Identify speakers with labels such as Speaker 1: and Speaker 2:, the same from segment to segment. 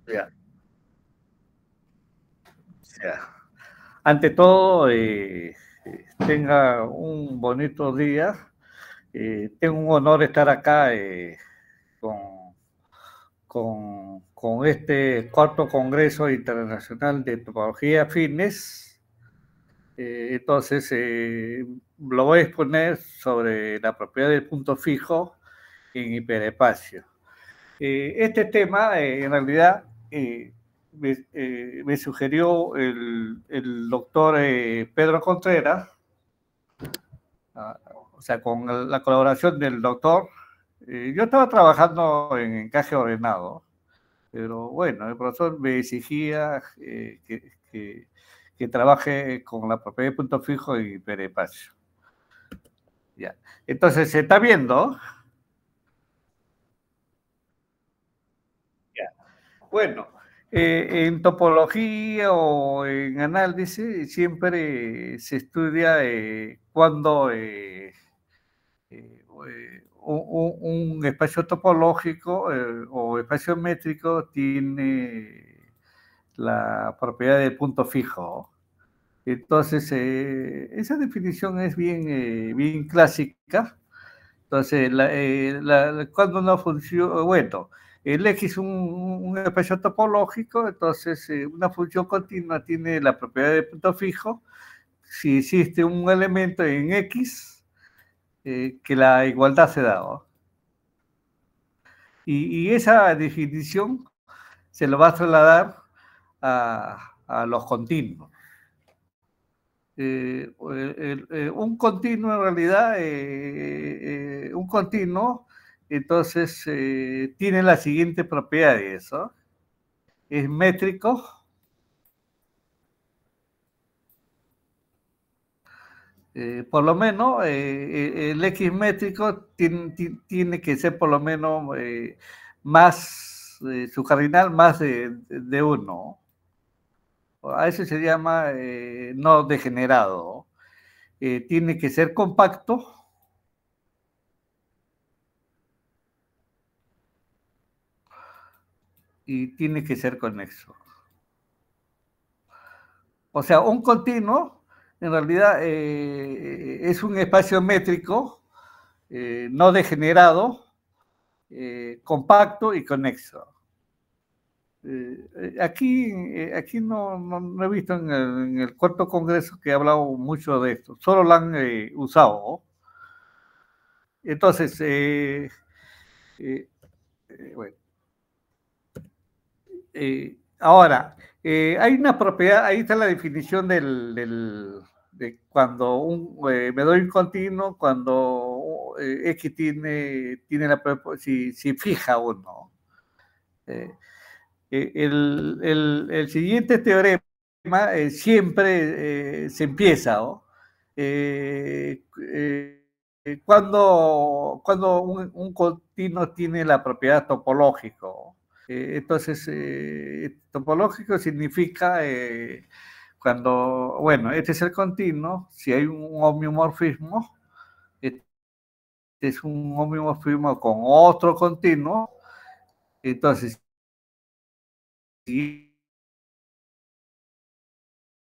Speaker 1: Ya, ya. Ante todo, tenga un bonito día. Tengo un honor estar acá con, con este cuarto Congreso Internacional de Topología Fitness. Entonces, lo voy a exponer sobre la propiedad del punto fijo en hiperespacio. Este tema, en realidad, me sugirió el doctor Pedro Contreras, ah, o sea, con la colaboración del doctor. Yo estaba trabajando en encaje ordenado, pero bueno, el profesor me exigía que trabaje con la propiedad de punto fijo y hiperespacio. Ya. Entonces, se está viendo. Ya. Bueno, en topología o en análisis siempre se estudia cuando un espacio topológico o espacio métrico tiene la propiedad de punto fijo. Entonces, esa definición es bien clásica. Entonces, cuando no funciona, bueno, el X es un espacio topológico, entonces una función continua tiene la propiedad de punto fijo si existe un elemento en X que la igualdad se da, ¿no? Y esa definición se lo va a trasladar a los continuos. Un continuo en realidad, un continuo, entonces tiene las siguientes propiedades, ¿no? Es métrico, por lo menos el X métrico tiene que ser por lo menos más, su cardinal más de uno. A eso se llama no degenerado. Tiene que ser compacto y tiene que ser conexo. O sea, un continuo en realidad es un espacio métrico no degenerado, compacto y conexo. Aquí no he visto en el cuarto congreso que he hablado mucho de esto, solo lo han usado, ¿no? Entonces, eh, bueno, ahora, hay una propiedad, ahí está la definición de cuando me doy un continuo, cuando X tiene si fija uno. Eh, el siguiente teorema siempre se empieza, ¿no? Eh, eh, cuando un continuo tiene la propiedad topológico. Entonces, topológico significa cuando, bueno, este es el continuo, si hay un homeomorfismo, este es un homeomorfismo con otro continuo, entonces, si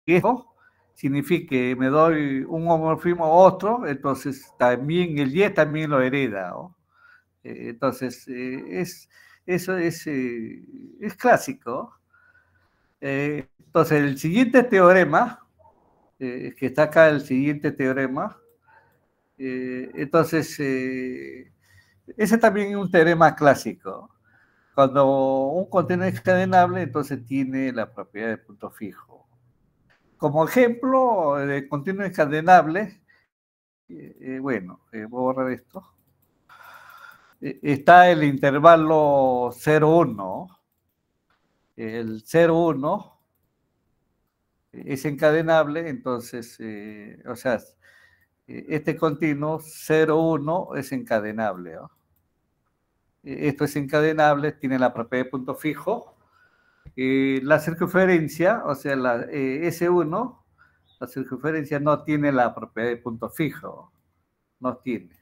Speaker 1: eso significa que me doy un homomorfismo a otro, entonces también el Y también lo hereda, ¿no? Entonces, eso es clásico. Entonces, el siguiente teorema, que está acá el siguiente teorema, entonces, ese también es un teorema clásico. Cuando un continuo es cadenable, entonces tiene la propiedad de punto fijo. Como ejemplo de continuo encadenable, bueno, voy a borrar esto. Está el intervalo 0,1. El 0,1 es encadenable, entonces, o sea, este continuo 0,1 es encadenable, ¿no? Esto es encadenable, tiene la propiedad de punto fijo. La circunferencia, o sea, S1, la circunferencia no tiene la propiedad de punto fijo, no tiene.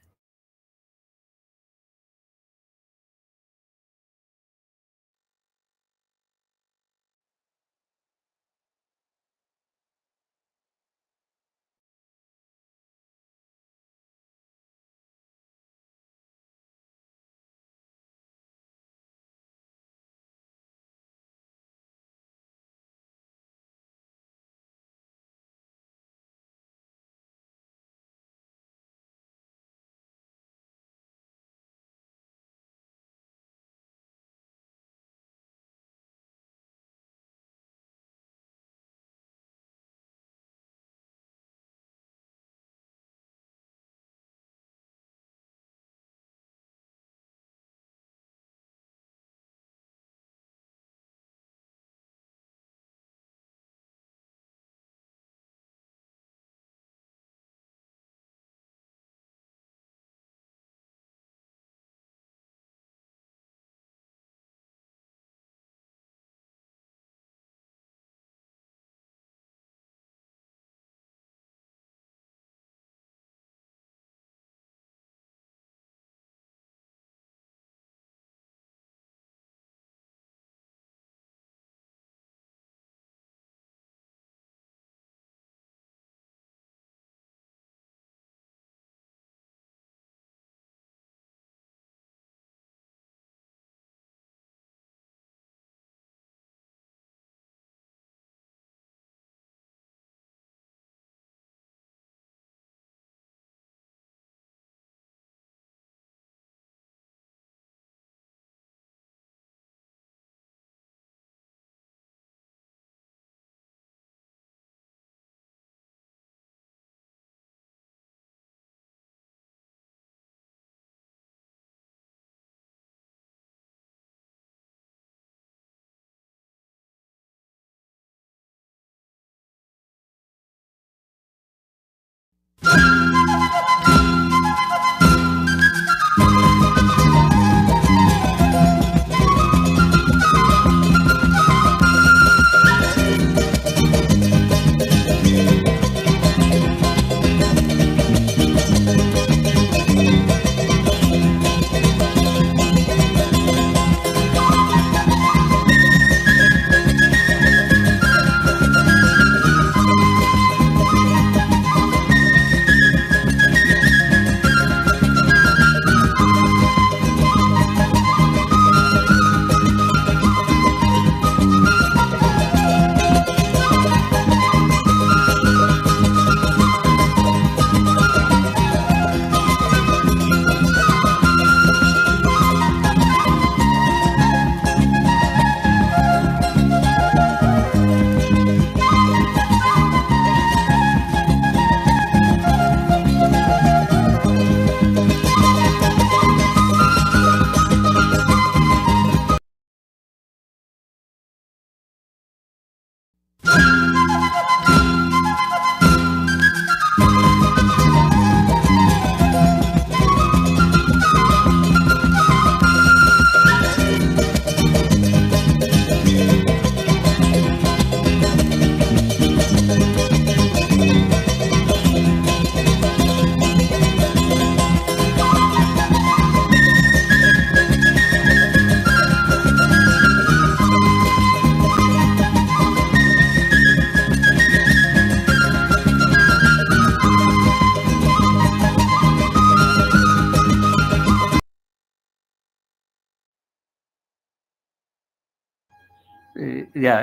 Speaker 1: Ya,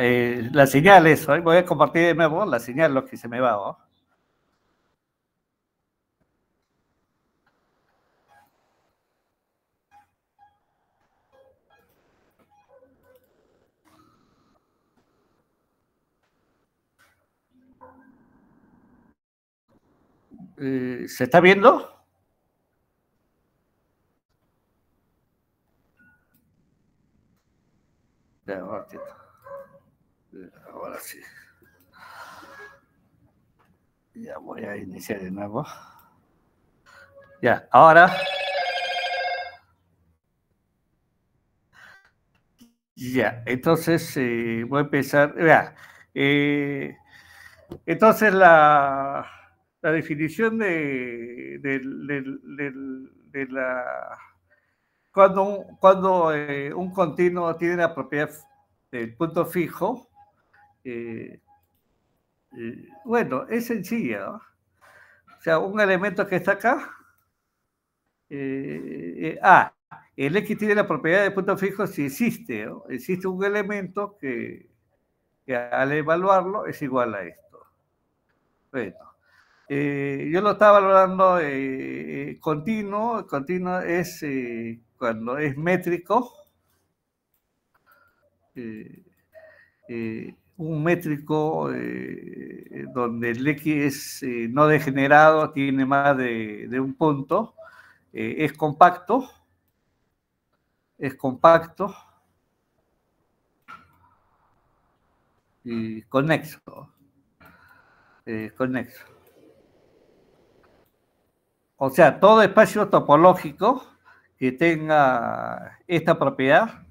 Speaker 1: la señal es, voy a compartir de nuevo la señal, lo que se me va, ¿no? ¿Se está viendo? Ya, ahora sí. Ya voy a iniciar de nuevo. Ya, ahora. Ya, entonces voy a empezar. Ya, entonces la definición de la. Cuando un continuo tiene la propiedad del punto fijo, bueno, es sencilla, ¿no? O sea, un elemento que está acá, el X tiene la propiedad de punto fijo si existe, ¿no? Existe un elemento que al evaluarlo es igual a esto. Bueno, yo lo estaba valorando continuo. Continuo es cuando es métrico. Un métrico donde el X es no degenerado, tiene más de un punto, es compacto y conexo. O sea, todo espacio topológico que tenga esta propiedad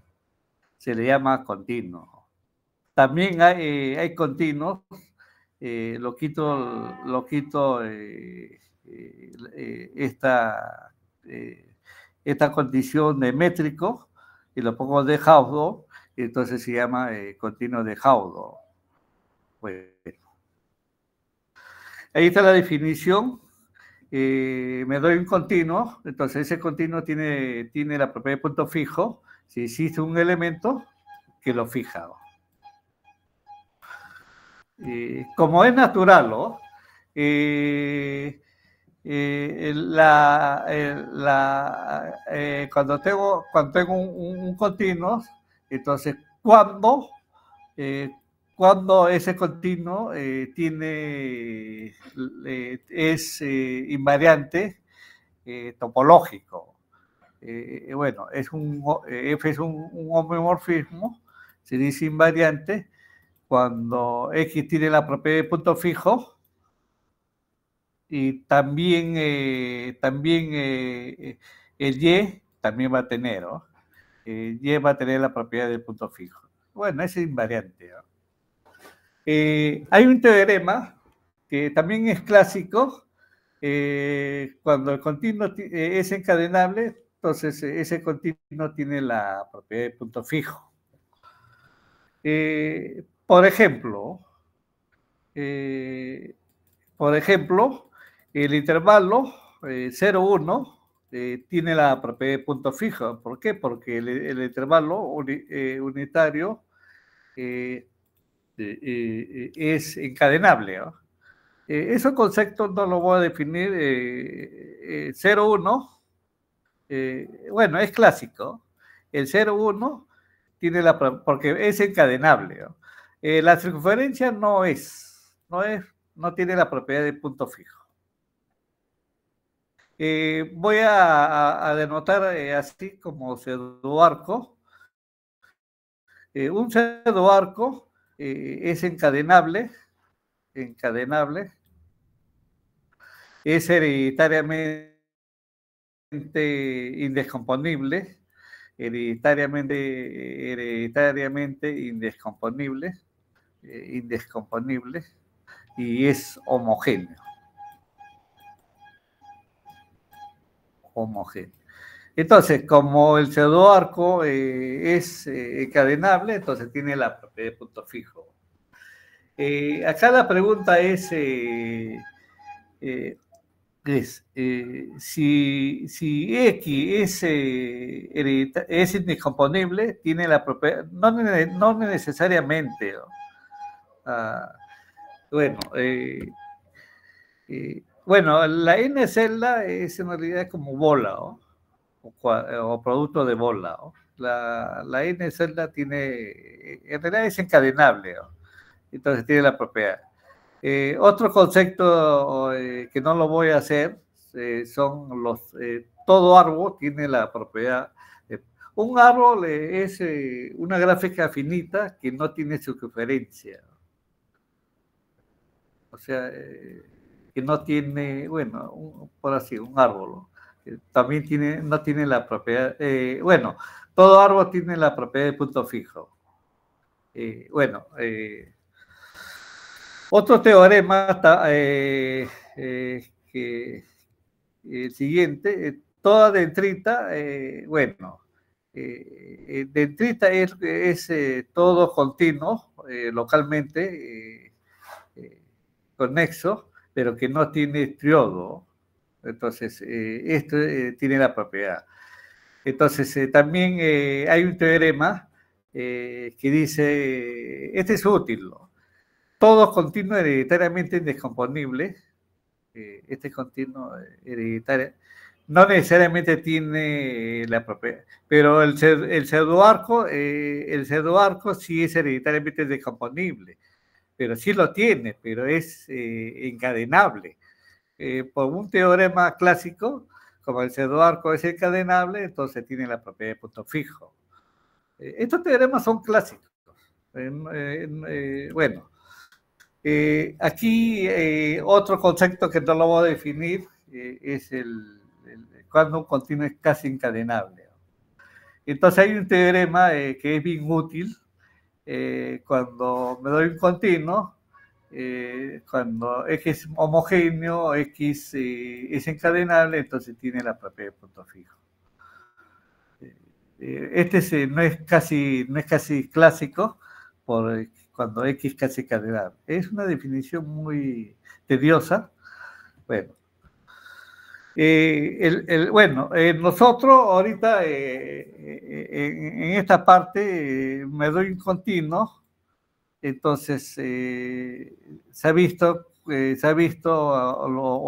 Speaker 1: se le llama continuo. También hay continuos, lo quito esta condición de métrico y lo pongo de Hauge, y entonces se llama continuo de Hauge. Bueno, ahí está la definición. Me doy un continuo, entonces ese continuo tiene la propiedad de punto fijo si existe un elemento que lo fija. Como es natural, ¿no? Cuando tengo un continuo, entonces cuando ese continuo es invariante topológico. Bueno, F es un homomorfismo, se dice invariante cuando X tiene la propiedad de punto fijo y también, el Y también va a tener, ¿no? Y va a tener la propiedad del punto fijo. Bueno, ese es invariante, ¿no? Hay un teorema que también es clásico. Cuando el continuo es encadenable, entonces ese continuo tiene la propiedad de punto fijo. Por ejemplo, el intervalo 0, 1 tiene la propiedad de punto fijo. ¿Por qué? Porque el intervalo unitario es encadenable, ¿no? Esos conceptos no los voy a definir. 0, 1, bueno, es clásico. El 0, 1 tiene porque es encadenable, ¿no? La circunferencia no tiene la propiedad de punto fijo. Voy a denotar así como pseudoarco. Un pseudoarco es encadenable, es hereditariamente indescomponible, indescomponible, y es homogéneo. Entonces, como el pseudoarco es encadenable, entonces tiene la propiedad de punto fijo. Acá la pregunta es si X es indescomponible, tiene la propiedad, no necesariamente, ¿no? Bueno, bueno, la n celda es en realidad como bola, ¿no? O producto de bola, ¿no? La n celda tiene, en realidad es encadenable, ¿no? Entonces tiene la propiedad. Otro concepto que no lo voy a hacer son todo árbol tiene la propiedad. Un árbol es una gráfica finita que no tiene circunferencia. O sea, que no tiene, bueno, por así, un árbol, ¿no? También no tiene la propiedad, bueno, todo árbol tiene la propiedad de punto fijo. Bueno, otro teorema que el siguiente, toda dendrita, bueno, dendrita es todo continuo localmente conexo, pero que no tiene triodo. Entonces, esto tiene la propiedad. Entonces, también hay un teorema que dice, este es útil, ¿no? Todo continuo hereditariamente indescomponible, este continuo hereditario, no necesariamente tiene la propiedad, pero el pseudoarco sí es hereditariamente descomponible, pero sí lo tiene, pero es encadenable. Por un teorema clásico, como el pseudoarco es encadenable, entonces tiene la propiedad de punto fijo. Estos teoremas son clásicos. Bueno, aquí otro concepto que no lo voy a definir es cuando un continuo es casi encadenable. Entonces hay un teorema que es bien útil cuando me doy un continuo, cuando X es homogéneo, X es encadenable, entonces tiene la propiedad de punto fijo. Este no es casi clásico, cuando X es casi encadenable. Es una definición muy tediosa. Bueno, bueno, nosotros ahorita en esta parte me doy un continuo, entonces se ha visto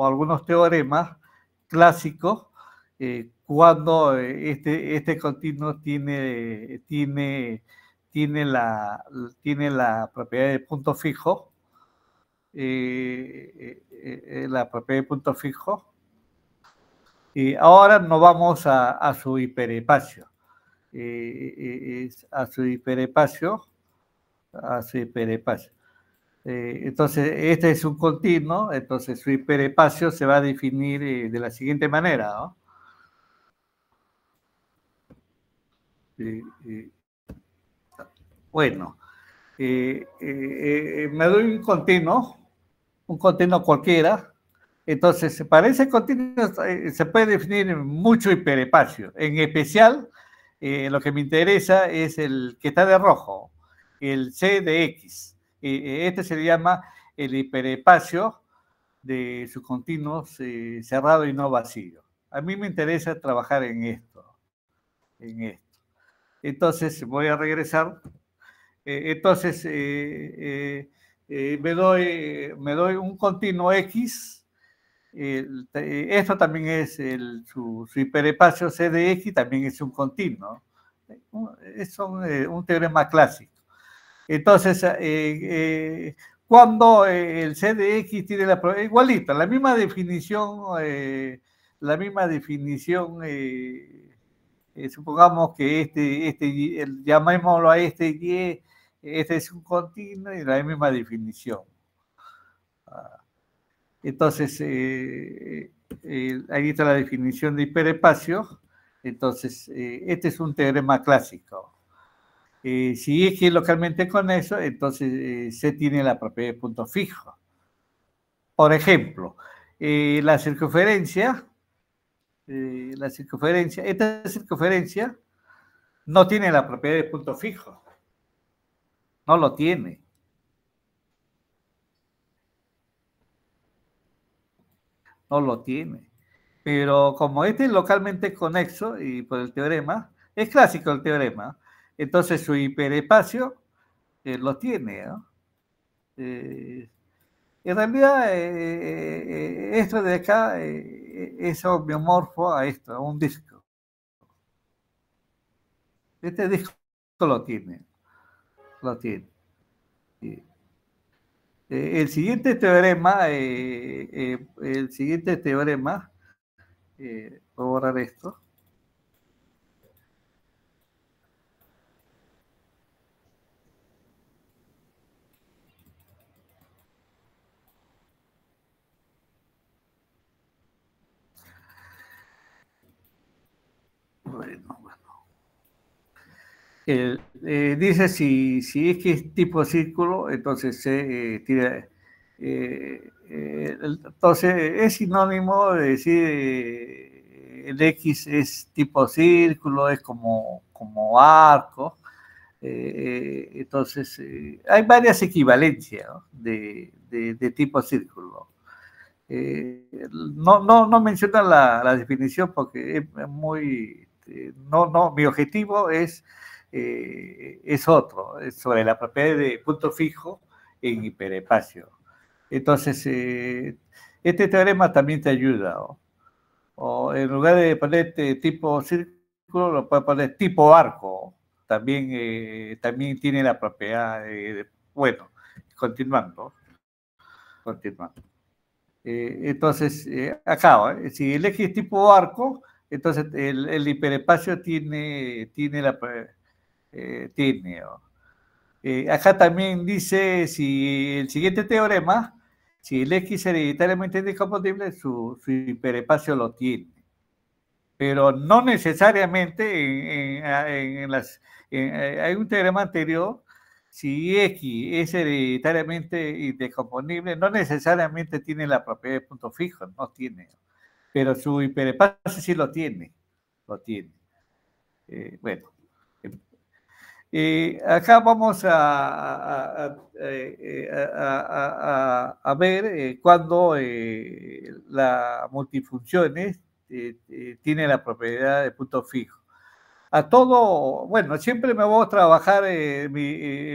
Speaker 1: algunos teoremas clásicos cuando este continuo tiene la propiedad de punto fijo, la propiedad de punto fijo. Y ahora nos vamos a su hiperespacio. A su hiperespacio. Entonces, este es un continuo, entonces su hiperespacio se va a definir de la siguiente manera, ¿no? Eh, bueno, me doy un continuo cualquiera, entonces para ese continuo se puede definir mucho hiperespacio, en especial lo que me interesa es el que está de rojo, el C de X. Este se le llama el hiperespacio de sus continuos cerrado y no vacío. A mí me interesa trabajar en esto, en esto. Entonces voy a regresar. Entonces me doy un continuo X. Esto también es su hiperespacio C de X, también es un continuo. Es un teorema clásico. Entonces, cuando el CDX tiene igualita, la misma definición, supongamos que llamémoslo a este Y, este es un continuo y la misma definición. Entonces, ahí está la definición de hiperespacio. Entonces, este es un teorema clásico. Si es que localmente con eso, entonces se tiene la propiedad de punto fijo. Por ejemplo, la circunferencia, esta circunferencia no tiene la propiedad de punto fijo. No lo tiene. No lo tiene. Pero como este es localmente conexo y por el teorema, es clásico el teorema, entonces su hiperespacio lo tiene, ¿no? En realidad, esto de acá es homeomorfo a esto, a un disco. Este disco lo tiene, lo tiene. El siguiente teorema, voy a borrar esto. Bueno, dice si es que es tipo círculo, entonces se tira. Entonces es sinónimo de decir el X es tipo círculo, es como arco. Entonces hay varias equivalencias, ¿no? de tipo círculo. No menciona la definición porque es muy... mi objetivo es otro, es sobre la propiedad de punto fijo en hiperespacio. Entonces, este teorema también te ayuda, ¿no? O en lugar de ponerte tipo círculo, lo puedes poner tipo arco. También tiene la propiedad bueno, continuando. Entonces, acá, si el eje es tipo arco, entonces el hiperespacio tiene ¿no? Acá también dice si el siguiente teorema, si el X es hereditariamente indecomposible, su hiperespacio lo tiene. Pero no necesariamente hay un teorema anterior, si X es hereditariamente indecomposible, no necesariamente tiene la propiedad de punto fijo, no tiene. Pero su hiperespacio sí lo tiene. Lo tiene. Bueno. Acá vamos a ver cuando la multifunciones tiene la propiedad de punto fijo. A todo, bueno, siempre me voy a trabajar mi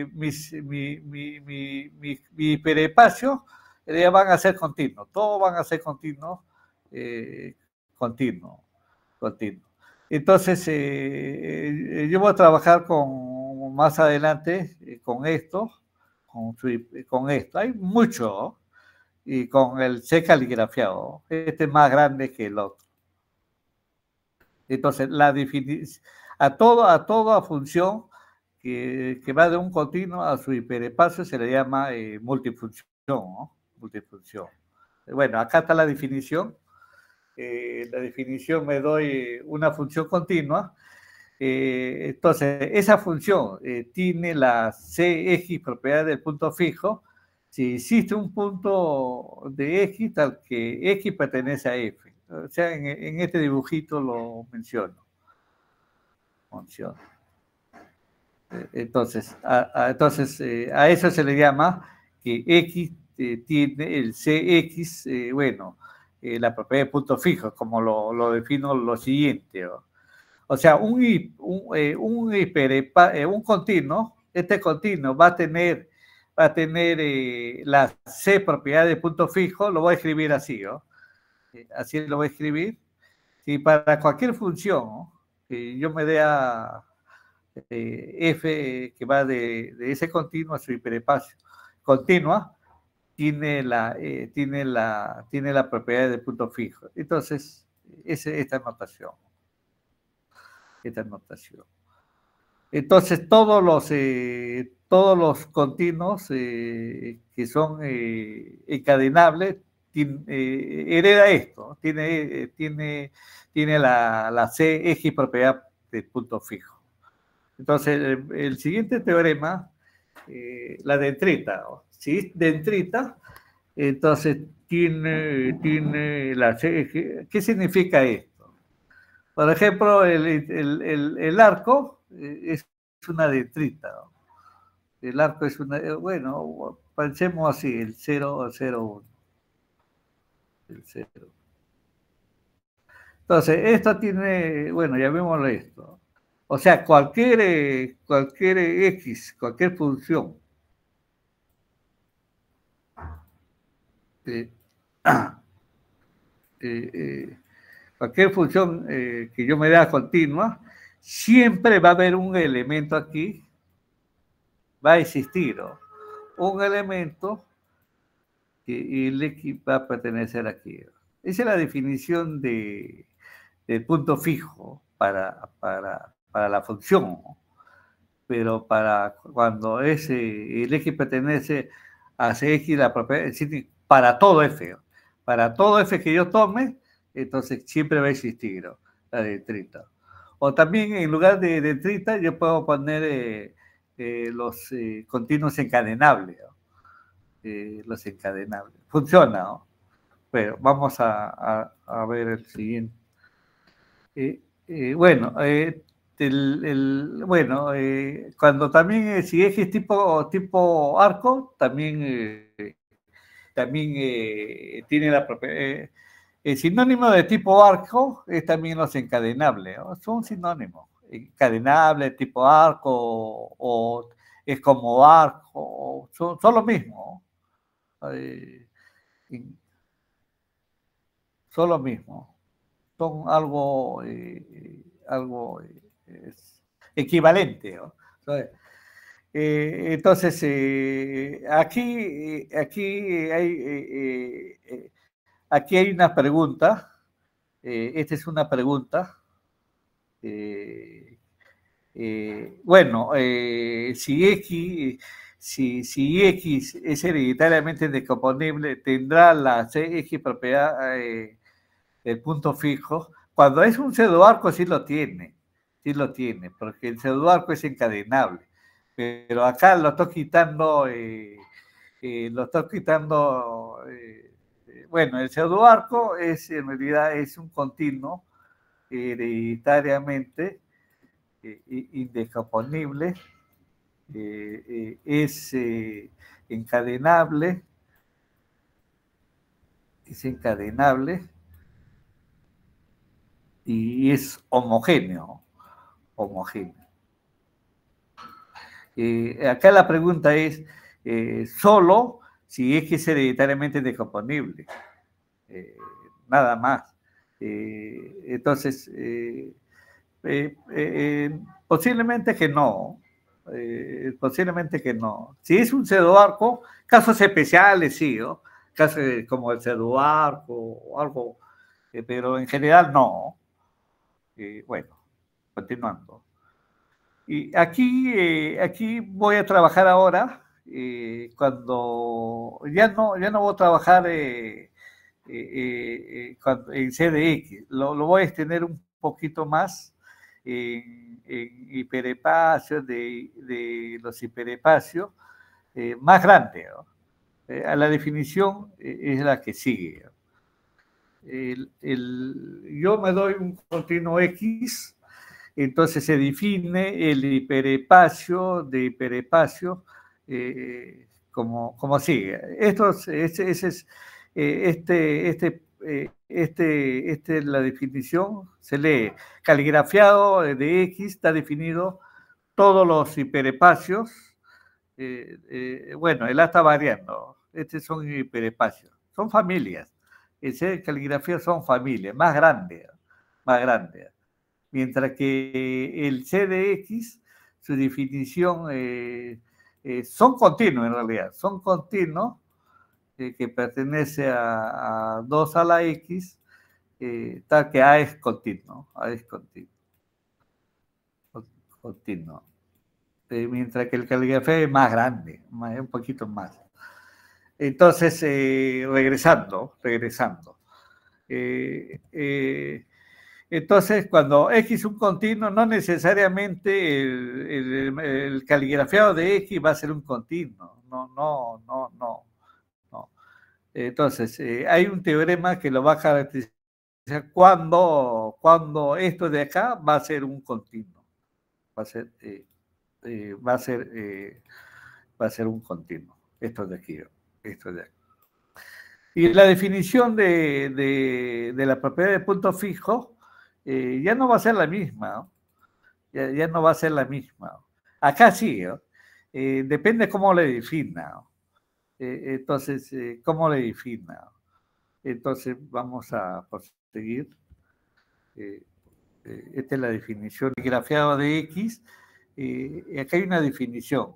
Speaker 1: hiperespacio, ya van a ser continuos, todos van a ser continuos, continuos, continuos. Entonces, yo voy a trabajar más adelante con esto, con esto. Hay mucho, ¿no? Y con el C caligrafiado. Este es más grande que el otro. Entonces, a toda función que va de un continuo a su hiperespacio se le llama multifunción, ¿no? Multifunción. Bueno, acá está la definición. La definición me doy una función continua. Entonces, esa función tiene la Cx propiedad del punto fijo si existe un punto de X tal que X pertenece a F. O sea, en este dibujito lo menciono. Entonces, a eso se le llama que X tiene el Cx, bueno, la propiedad de punto fijo, como lo defino lo siguiente. ¿No? O sea, un continuo, este continuo va a tener la C propiedad de punto fijo, lo voy a escribir así, ¿no? Así lo voy a escribir. Si para cualquier función, ¿no? Que yo me dé a F que va de ese continuo a su hiperespacio continua, tiene la propiedad de punto fijo. Entonces, esta notación. Esta notación. Entonces, todos los continuos que son encadenables hereda esto, tiene la CX propiedad de punto fijo. Entonces, el siguiente teorema, la dentrita, ¿no? Si es dentrita, entonces tiene la CX. ¿Qué significa esto? Por ejemplo, el arco es una dentrita, ¿no? El arco es una, bueno, pensemos así, el 0, 0, 1. El 0. Entonces, esto tiene, bueno, llamémoslo esto. O sea, cualquier X, cualquier función eh, cualquier función que yo me dé continua, siempre va a haber un elemento aquí, va a existir, ¿no? Un elemento que el X va a pertenecer aquí. Esa es la definición del punto fijo para la función, ¿no? Pero para cuando el X pertenece a X, la propiedad, es decir, para todo F, ¿no? Para todo F que yo tome, entonces siempre va a existir, ¿no? La dentrita. O también en lugar de dentrita yo puedo poner los continuos encadenables, ¿no? Los encadenables. Funciona, ¿no? Pero vamos a ver el siguiente. Bueno, cuando también, si X tipo arco, también tiene la propiedad. El sinónimo de tipo arco es también los encadenables, ¿no? Son sinónimos. Encadenable, tipo arco, o es como arco, son lo mismo. Eh, son lo mismo. Son algo equivalente, ¿no? Entonces, aquí hay una pregunta. Esta es una pregunta. Bueno, si X es hereditariamente descomponible, tendrá la CX propiedad del punto fijo. Cuando es un pseudoarco sí lo tiene, porque el pseudoarco es encadenable. Pero acá lo estoy quitando, bueno, el pseudoarco en realidad es un continuo hereditariamente indescomponible, es encadenable, y es homogéneo. Acá la pregunta es solo si X es hereditariamente descomponible, nada más. Entonces, posiblemente que no. Posiblemente que no. Si es un pseudoarco, casos especiales sí, ¿no? Casos como el pseudoarco o algo, pero en general no. Bueno, continuando. Y aquí voy a trabajar ahora, cuando ya no voy a trabajar en CDX, lo voy a extender un poquito más en hiperespacios, de los hiperespacios más grandes, ¿no? A la definición es la que sigue. Yo me doy un continuo X, entonces se define el hiperespacio de hiperespacio como sigue. La definición se lee caligrafiado de X, está definido todos los hiperespacios. Bueno, el A está variando. Estos son hiperespacios. Son familias. El C de caligrafía son familias, más grandes, más grandes. Mientras que el CDX, su definición, son continuos en realidad, son continuos, que pertenece a 2 a la X, tal que A es continuo, A es continuo. Continuo. Mientras que el caligrafía es más grande, un poquito más. Entonces, regresando. Entonces, cuando X es un continuo, no necesariamente el caligrafiado de X va a ser un continuo. No. Entonces, hay un teorema que lo va a caracterizar cuando esto de acá va a ser un continuo. Va a ser, va a ser, va a ser un continuo. Esto de aquí, esto de aquí. Y la definición de la propiedad de punto fijo ya no va a ser la misma, ¿no? Ya no va a ser la misma. Acá sí, ¿no? Depende cómo le defina, ¿no? Entonces, ¿cómo le defina? Entonces, vamos a proseguir. Eh, Esta es la definición grafiado de X. Acá hay una definición.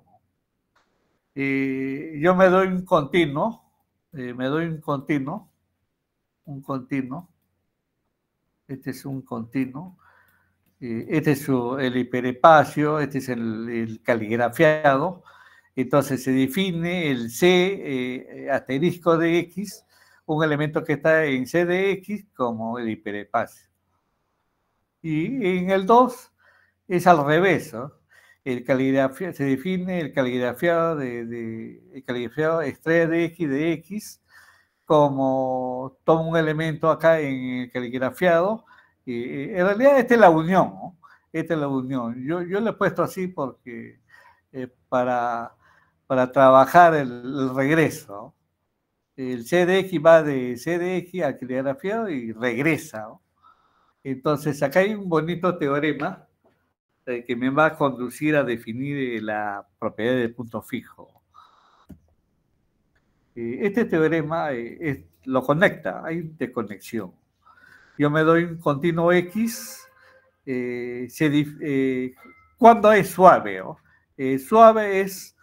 Speaker 1: Yo me doy un continuo, un continuo, este es un continuo, este es el hiperespacio, este es el caligrafiado, entonces se define el C asterisco de X, un elemento que está en C de X como el hiperespacio. Y en el 2 es al revés, ¿no? Se define el caligrafiado el caligrafiado estrella de X como toma un elemento acá en el caligrafiado. En realidad esta es la unión, ¿no? Esta es la unión. Yo le he puesto así porque para trabajar el regreso, ¿no? El CDX va de CDX al caligrafiado y regresa, ¿no? Entonces acá hay un bonito teorema que me va a conducir a definir la propiedad del punto fijo. Este teorema lo conecta, hay interconexión. Yo me doy un continuo X, cuando es suave, ¿no? Suave es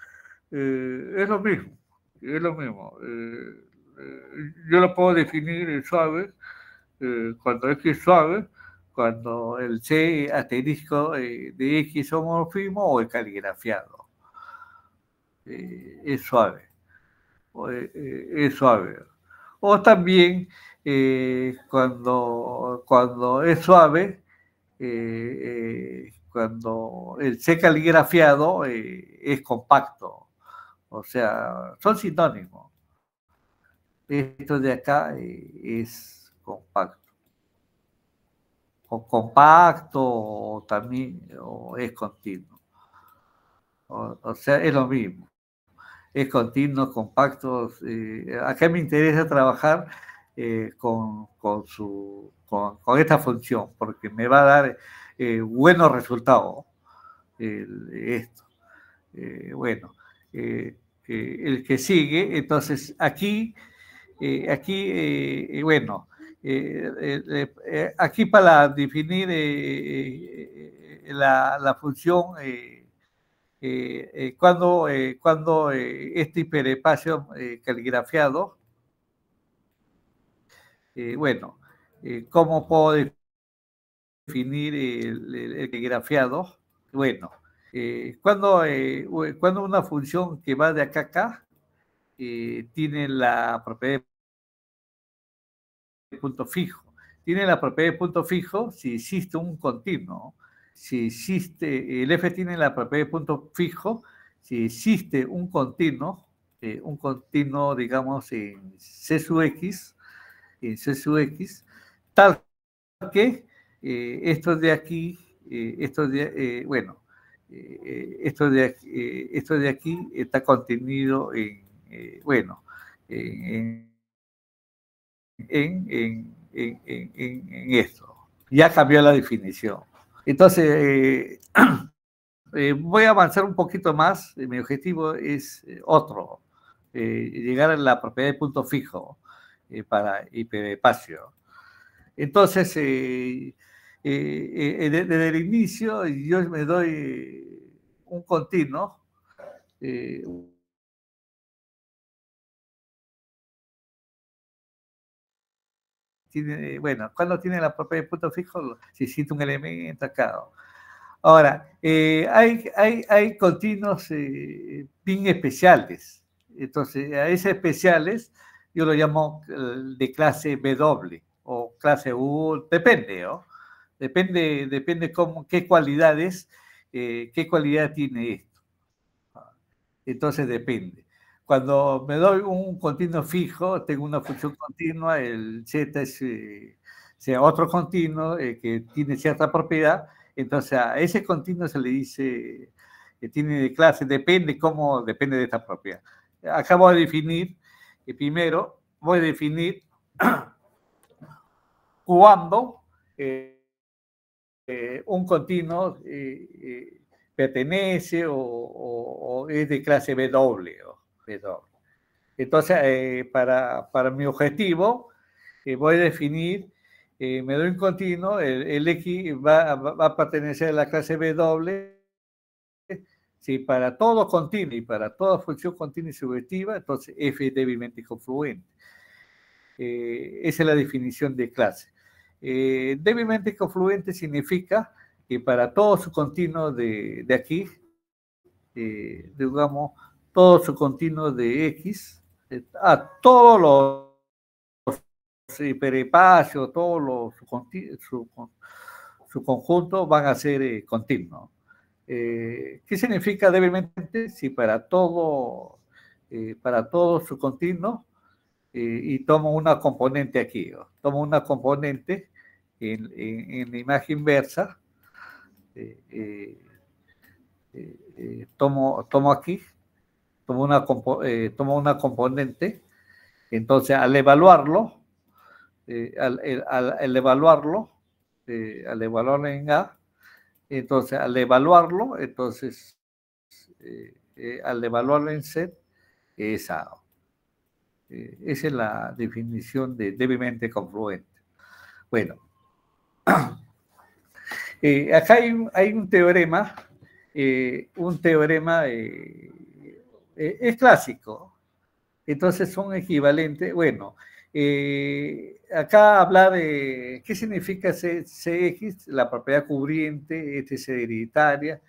Speaker 1: lo mismo, es lo mismo. Yo lo puedo definir suave, cuando X es suave, cuando el C asterisco de X es homorfismo o el caligrafiado. Es suave. Es suave. O también cuando es suave, cuando el C caligrafiado es compacto. O sea, son sinónimos. Esto de acá es compacto. O compacto o también o es continuo. O sea, es lo mismo. Es continuo, compacto. Acá me interesa trabajar con esta función, porque me va a dar buenos resultados esto. Bueno, el que sigue, entonces aquí, bueno, aquí para definir la función cuando este hiperespacio caligrafiado, bueno, ¿cómo puedo definir el caligrafiado? Bueno, Cuando una función que va de acá a acá tiene la propiedad de punto fijo. Tiene la propiedad de punto fijo si existe un continuo. Si existe, el f tiene la propiedad de punto fijo si existe un continuo, digamos, en C sub X, tal que esto de aquí, esto de aquí está contenido en, en esto. Ya cambió la definición. Entonces, voy a avanzar un poquito más. Mi objetivo es otro, llegar a la propiedad de punto fijo para hiperespacio. Entonces, desde el inicio yo me doy un continuo, cuando tiene la propiedad de punto fijo, si existe un elemento acá. Ahora, hay continuos bien especiales. Entonces, a esos especiales yo lo llamo de clase W o clase U, depende, ¿no? Depende qué cualidades, qué cualidad tiene esto. Entonces depende. Cuando me doy un continuo fijo, tengo una función continua, el z es sea otro continuo que tiene cierta propiedad, entonces a ese continuo se le dice que tiene de clase, depende de esta propiedad. Acá voy a definir, primero voy a definir cuando un continuo pertenece o es de clase W. Entonces, para mi objetivo, voy a definir, me doy un continuo, el X va a pertenecer a la clase W. Si para todo continuo y para toda función continua y subjetiva, entonces F es débilmente confluente. Esa es la definición de clase. Débilmente confluente significa que para todo su continuo de aquí, digamos, todo su continuo de X, a todos los hiperespacios, su conjunto van a ser continuos. ¿Qué significa débilmente? Si para todo su continuo, y tomo una componente aquí, ¿no? Tomo una componente en la imagen inversa, tomo aquí, tomo una componente, entonces al evaluarlo, al evaluarlo en A, entonces al evaluarlo en Z, es A. Esa es la definición de débilmente confluente. Bueno, acá hay un teorema, es clásico, entonces son equivalentes. Bueno, acá habla de qué significa CX, la propiedad cubriente, es hereditaria.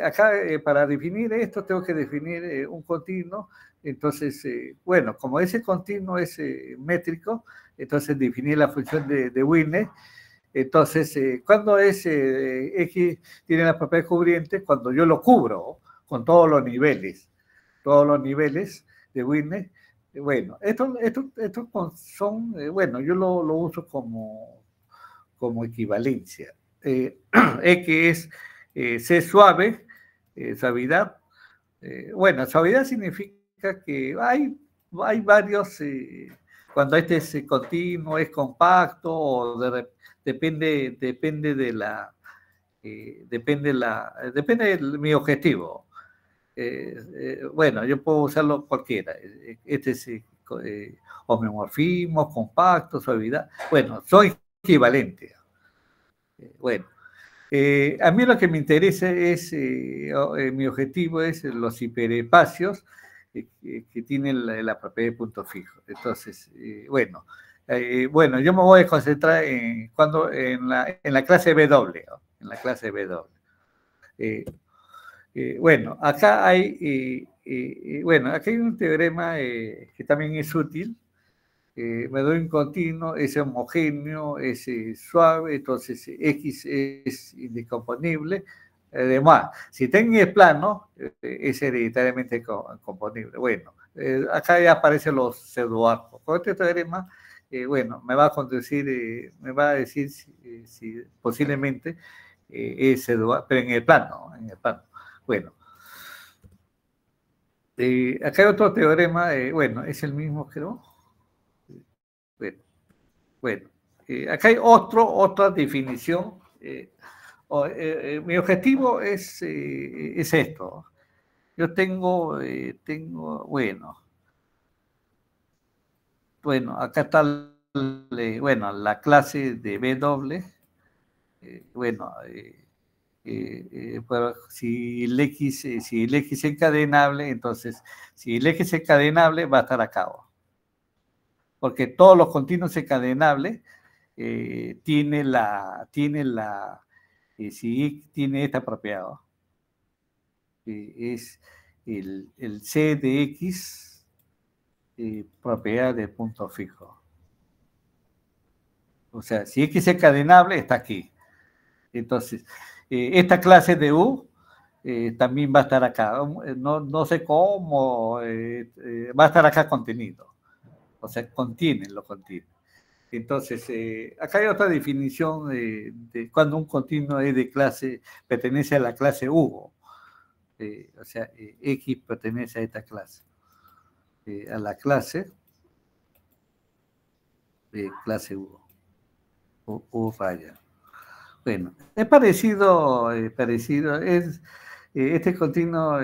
Speaker 1: Acá, para definir esto, tengo que definir un continuo. Entonces, bueno, como ese continuo es métrico, entonces definir la función de Wiener. Entonces, cuando X tiene la propiedad cubriente, cuando yo lo cubro con todos los niveles de Wiener. Bueno, estos son, bueno, yo lo uso como equivalencia. X es C suave, suavidad. Bueno, suavidad significa que hay varios, cuando este es continuo, es compacto, o depende de mi objetivo. Bueno, yo puedo usarlo cualquiera. Este es homeomorfismo, compacto, suavidad. Bueno, son equivalentes. Bueno, a mí lo que me interesa es, mi objetivo es los hiperespacios que tienen la propiedad de punto fijo. Entonces, bueno, yo me voy a concentrar en la clase W, ¿no? En la clase W. Bueno, acá hay, bueno, aquí hay un teorema que también es útil. Me doy un continuo, es homogéneo, es suave, entonces X es indescomponible. Además, si ten es plano, es hereditariamente componible. Bueno, acá ya aparecen los pseudoarcos. Con este teorema, bueno, me va a conducir, me va a decir si posiblemente es pseudoarco, pero en el plano, en el plano. Bueno, acá hay otro teorema, bueno, es el mismo, creo. Bueno, bueno, acá hay otra definición. Mi objetivo es esto. Yo bueno, acá está, bueno, la clase de B doble. Bueno, pero si el X es encadenable, entonces, si el X es encadenable, va a estar acá. Porque todos los continuos encadenables si tiene esta propiedad, es el C de X, propiedad de punto fijo. O sea, si X es encadenable, está aquí. Entonces, esta clase de U también va a estar acá. No sé cómo, va a estar acá contenido. O sea, lo contiene. Entonces, acá hay otra definición de cuando un continuo es de clase, pertenece a la clase U. O sea, X pertenece a esta clase, a la clase clase U, U raya. Bueno, es parecido, este continuo,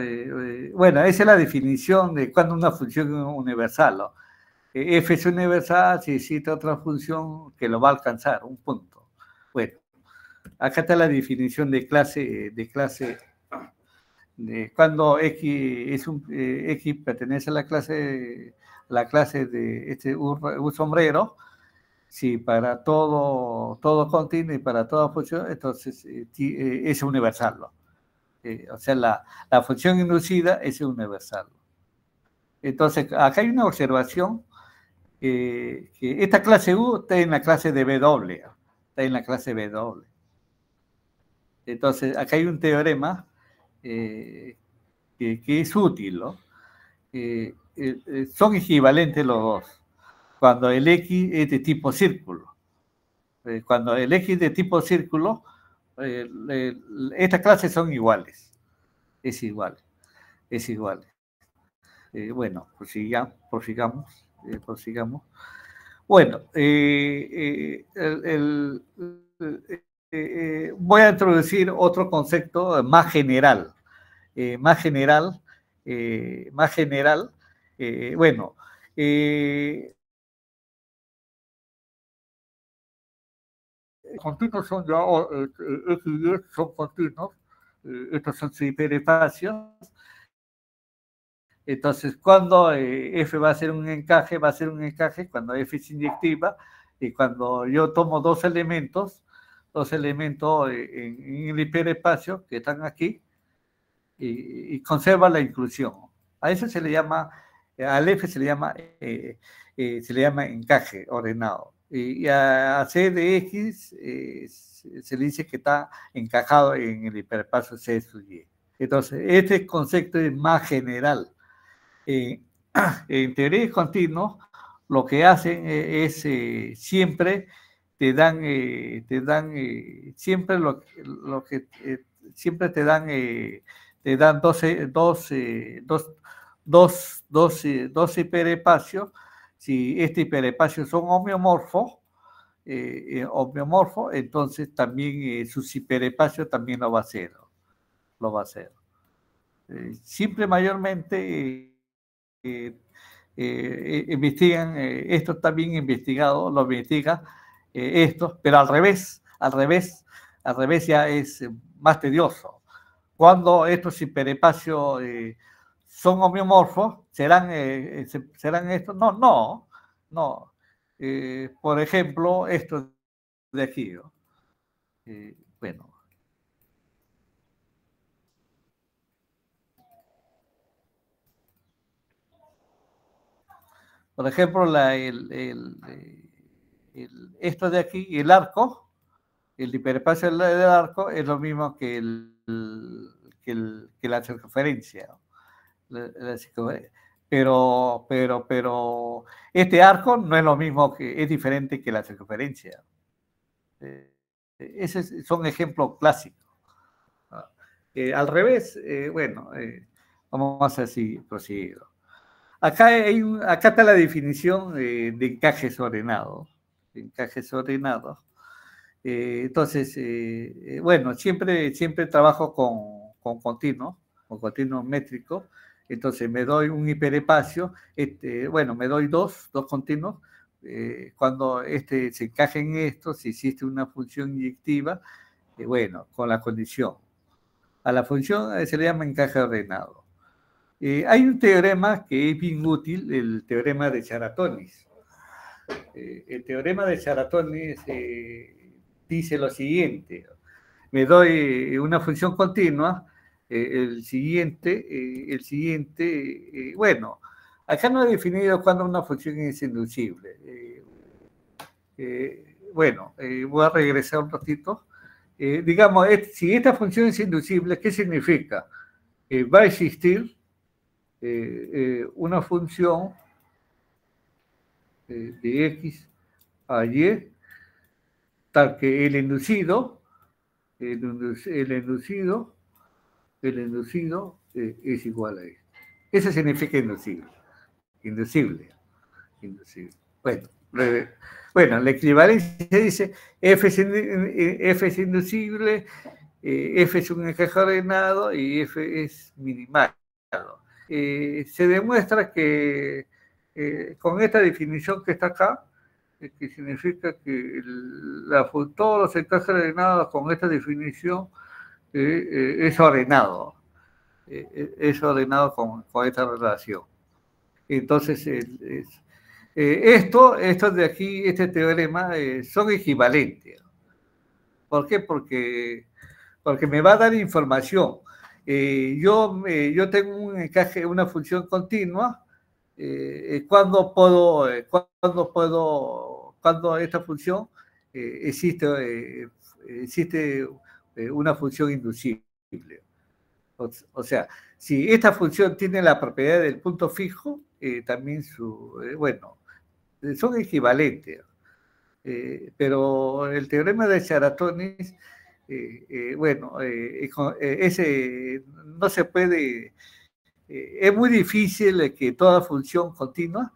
Speaker 1: bueno, esa es la definición de cuando una función es universal, ¿no? F es universal si existe otra función que lo va a alcanzar, un punto. Bueno, acá está la definición de cuando X pertenece a la clase de este U sombrero, si para todo continuo y para toda función, entonces es universal, ¿no? O sea, la función inducida es universal. Entonces, acá hay una observación que esta clase U está en la clase de W, está en la clase W. Entonces, acá hay un teorema que es útil, ¿no? Son equivalentes los dos. Cuando el X es de tipo círculo. Cuando el X de tipo círculo, estas clases son iguales. Es igual, es igual. Bueno, prosigamos. Bueno, voy a introducir otro concepto más general, más general, más general. Bueno, continuos son ya, X y Y son continuos, estos son hiperespacios. Entonces, cuando F va a ser un encaje, cuando F es inyectiva, y cuando yo tomo dos elementos en el hiperespacio que están aquí, y conserva la inclusión. A eso se le llama, al F se le llama encaje ordenado. Y a C de X se le dice que está encajado en el hiperespacio C sub Y. Entonces, este concepto es más general. En teoría de continuos, lo que hacen es siempre siempre lo que siempre te dan dos hiperespacios. Si este hiperespacio son homeomorfos, entonces también sus hiperespacios también lo va a hacer. Lo va a hacer. Siempre mayormente investigan, esto está bien investigado, lo investiga esto, pero al revés ya es más tedioso. Cuando estos hiperespacios son homeomorfos, ¿serán estos? No. Por ejemplo, esto de aquí, ¿no? Bueno, Por ejemplo, esto de aquí, el arco, el hiperespacio del arco es lo mismo que la circunferencia. Pero este arco no es lo mismo, es diferente que la circunferencia. Esos son ejemplos clásicos. Al revés, bueno, vamos a así proseguir. Acá está la definición de encajes ordenados. Encajes ordenados. Entonces, bueno, siempre trabajo con continuos métricos. Entonces me doy un hiperespacio, bueno, me doy dos continuos. Cuando se encaje en esto, si existe una función inyectiva, bueno, con la condición. A la función se le llama encaje ordenado. Hay un teorema que es bien útil, el teorema de Charatonis. El teorema de Charatonis dice lo siguiente: me doy una función continua, el siguiente, bueno, acá no he definido cuándo una función es inducible. Bueno, voy a regresar un ratito. Digamos, si esta función es inducible, ¿qué significa? Va a existir una función de x a y, tal que el inducido es igual a esto. Eso significa inducible. Bueno, la equivalencia dice f es inducible, f es un encaje ordenado y f es minimal. Se demuestra que con esta definición que está acá, que significa que todos los encajes ordenados con esta definición es ordenado. Es ordenado con esta relación. Entonces, estos de aquí, este teorema, son equivalentes. ¿Por qué? Porque me va a dar información. Yo tengo un encaje, una función continua, cuando esta función existe una función inducible. O sea, si esta función tiene la propiedad del punto fijo, también bueno, son equivalentes. Pero el teorema de Charatonis, bueno, ese no se puede, es muy difícil que toda función continua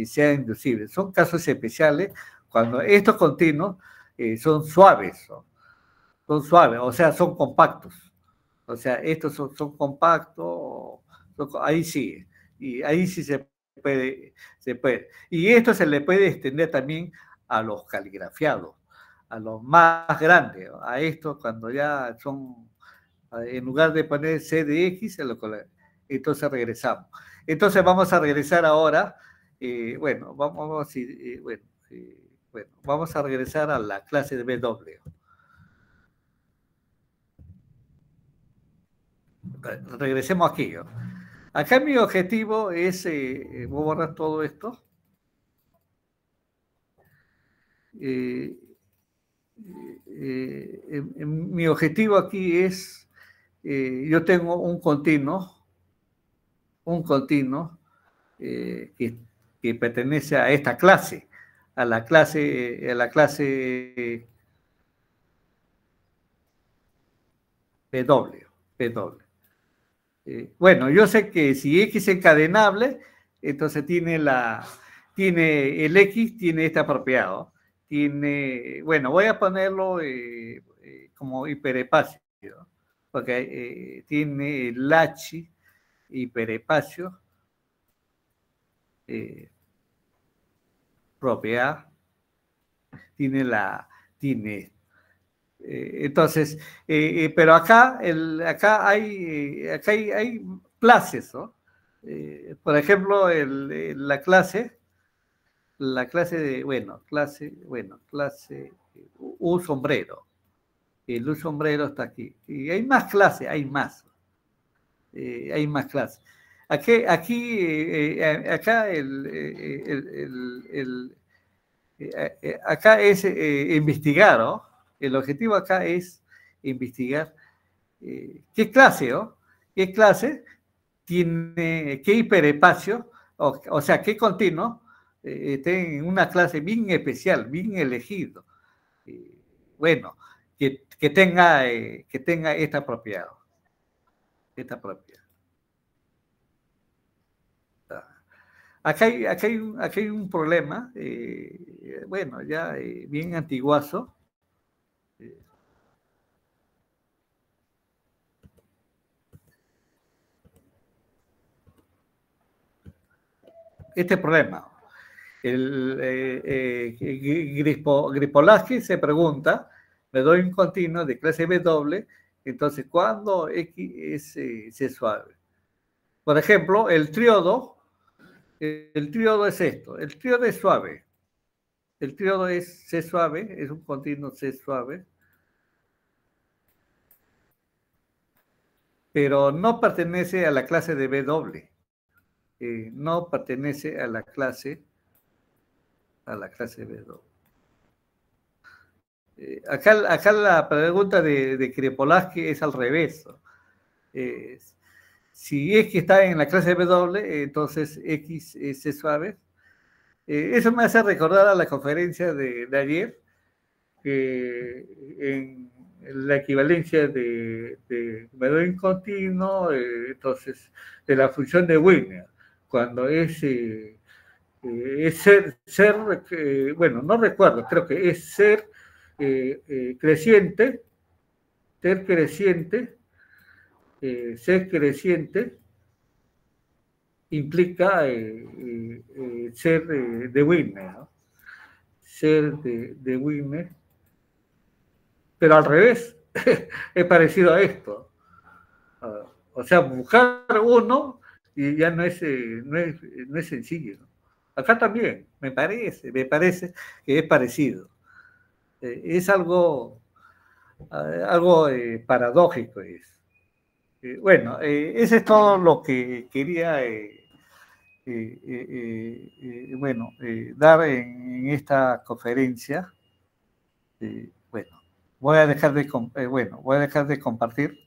Speaker 1: sea inducible. Son casos especiales cuando estos continuos son suaves, o sea, son compactos. O sea, estos son compactos, ahí sí, y ahí sí se puede. Y esto se le puede extender también a los caligrafiados, a los más grandes, a estos cuando ya son, en lugar de poner C de X, entonces regresamos. Entonces vamos a regresar ahora, bueno, vamos a regresar a la clase de BW. Regresemos aquí. Acá mi objetivo es, voy a borrar todo esto. Mi objetivo aquí es, yo tengo un continuo que pertenece a esta clase, a la clase PW. Bueno, yo sé que si X es encadenable, entonces tiene el X, tiene este apropiado. Bueno, voy a ponerlo como hiperespacio, porque tiene el H hiperespacio, propiedad, tiene entonces, pero acá hay clases, ¿no? Por ejemplo, la clase de, clase U sombrero. El U sombrero está aquí. Y hay más clases, hay más clases. Acá acá es investigar, ¿no? El objetivo acá es investigar qué clase, ¿no? ¿Qué clase tiene, qué hiperespacio, o sea, qué continuo esté en una clase bien especial, bien elegido. Eh, bueno, que tenga esta propiedad. Esta propiedad. Acá hay un problema, bueno, ya bien antiguazo. eh, este problema. Gripolaski se pregunta, me doy un continuo de clase W, entonces, ¿cuándo X es C suave? Por ejemplo, el tríodo es esto, el tríodo es suave, el tríodo es C suave, es un continuo C suave, pero no pertenece a la clase de W, no pertenece a la clase W. Acá la pregunta de Kripolaski es al revés. Eh, si X está en la clase W, entonces X es suave. Eso me hace recordar a la conferencia de ayer, que en la equivalencia de Medellín continuo, entonces, de la función de Wigner, cuando es bueno, no recuerdo, creo que es creciente, ser creciente, ser creciente implica ser de Wigner, ¿no? Ser de Wigner, pero al revés, es parecido a esto. O sea, buscar uno y ya no es sencillo, ¿no? Acá también, me parece que es parecido. Es algo paradójico. Bueno, eso es todo lo que quería bueno, dar en esta conferencia. Bueno, voy a dejar de compartir.